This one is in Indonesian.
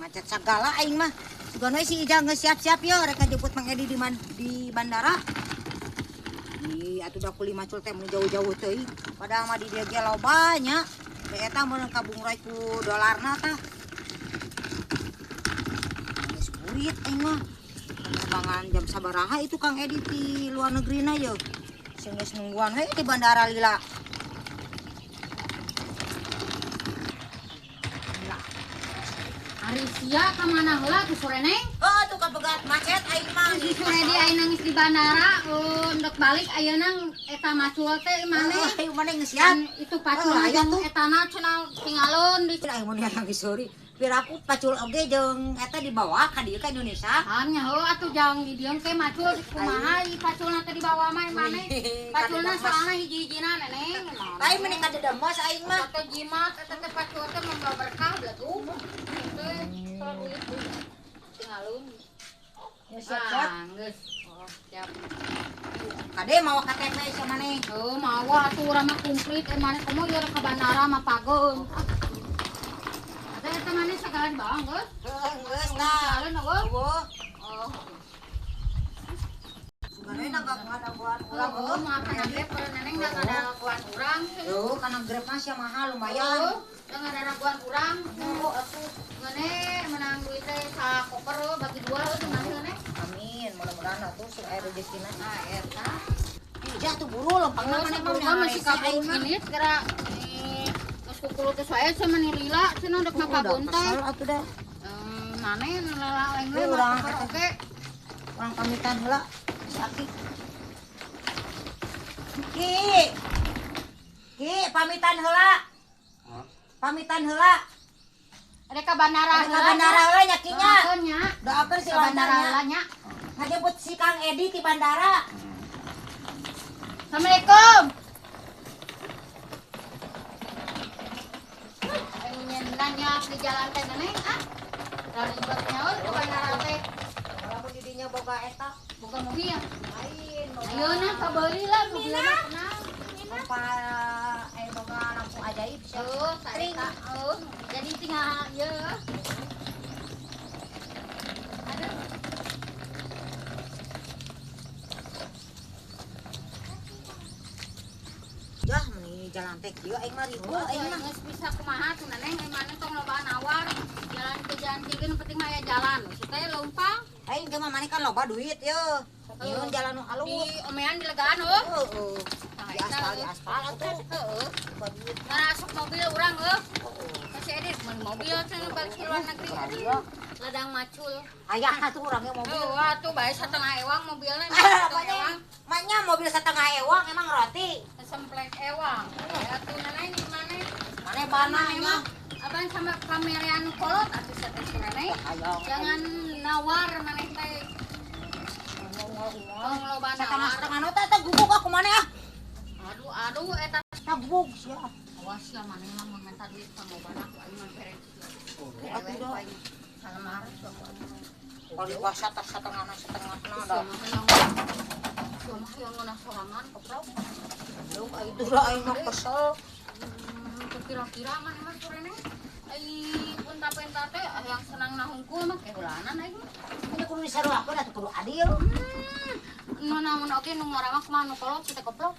Macet segala aing mah. Sugan we si Ijang geus siap-siap yo rek jemput Mang Edi di bandara. Atuh da kuli macul teh mun jauh-jauh teuing. Padahal mah di dieu ge loba nya. Teh eta mun kabungrai ku dolarna tah. Geus kurit aing mah. Penerbangan jam sabaraha itu Kang Edi di luar negerina ye. Sing geus nungguan we di bandara lila. Arisia kemana heula tuh sore neng? Oh tuh kabegat macet aing mah. Si sore dia aing nangis di bandara, ndek balik ayeuna eta macul teh maneh. Aing maneh geus siap. Itu pacul aya jeung tuh. etana cenah tinggalun di Aing mun nangis sorry. Piraku pacul oge jeung eta dibawa ka dieu ka Indonesia. hanya heuh atuh jang di dieu teh macul kumaha ieu paculna teh dibawa mah maneh. Paculna soalna hiji-hijina neneng. Lain meni ka dedemas aing mah. Eta jimat eta teh pacul teh membawa berkah belagu. Teh kalau duit tinggalun. Ya siap-siap. Geus. Oh, siap. Kade mau KTP sia maneh. Oh, mawa atuh urang mah komplit maneh komo ieu ka bandara mah pageun. Ada eta maneh sagalan baang geus. Geus tah. Sagalan eueuh. Oh. Oh. Suganana ada buat urang Oh, makan age per neneng da ada raguan urang. Yo kana Grab mah sia mahal lumayan. Oh, da ada raguan urang. Oh, atuh ngene menang duit teh sa koper bagi dua teh maneh ngene. Amin, mudah-mudahan atuh sing aya rezekina. Nah, eta. Ija tuh buru lempang Oh, maneh mah masih kabur ini segera geus kukulu teh saya sama ni lila cenah dek ngakabun teh. Atuh dah. Maneh lala lain Ini mah urang koper eta. oke. Urang pamitan heula. Sakit. Ki, pamitan heula. Pamitan heula. Ada ka bandara Ka bandara heula nya kinya. nya. Doakeun si Ka bandara lancarnya. nya. Ngajemput si Kang Edi di bandara. Assalamualaikum. Pengen nanya di jalan teh neneng ah. Dari ribetnya ke bandara teh. Lamun di dinya boga eta. Bukan mobil. Lain boga. Ayeuna kabeuli lah mobilna kenal. Boga boga lampu ajaib sia. Oh, sarita. Oh, jadi tinggal ieu. Aduh. Jah meni jalan teh kieu aing mah ribu aing mah. Geus bisa kumaha tuh neneng emane tong lobaan awar. Jalan ke jalan tigeun penting mah aya jalan. Supaya leumpang. Aing ge mah maneh kan loba duit ye. Nyieun jalan nu Di alus. omean di legaan heuh. Heeh. Di aspal atuh. Heeh. Loba duit. Masuk mobil urang heuh. Kasih edit mun mobil cenah balik ke luar negeri. Iya. Ladang macul. Aya atuh urang ge mobil. Oh, atuh bae satengah ewang mobilna. Maknya mobil setengah ewang emang roti. Semplek ewang. Atuh neneng di mana? Maneh bana nya. Abang sama kamerian kolot atuh sates neneng. Jangan nawar maneh teh. Tong loba nawar. Setengah nu teh gubuk aku maneh ah. Aduh eta Tah gubuk sia. awas ya maneh mah mun minta duit ka loba aku aing mah beres. Atuh dah. Salamar Kalau di pasar tas setengah na dah. Cuma yang ngena sorangan koprok. Lu itu lah aing mah kesel. Kira-kira mana mah sore neng? Ai penta-penta teh yang senang nahungkul mah kehulanan aing mah. Ini kudu disaruakeun atuh kudu adil. Nu namun oge nu ngaramak mah nu kolot kita koprok.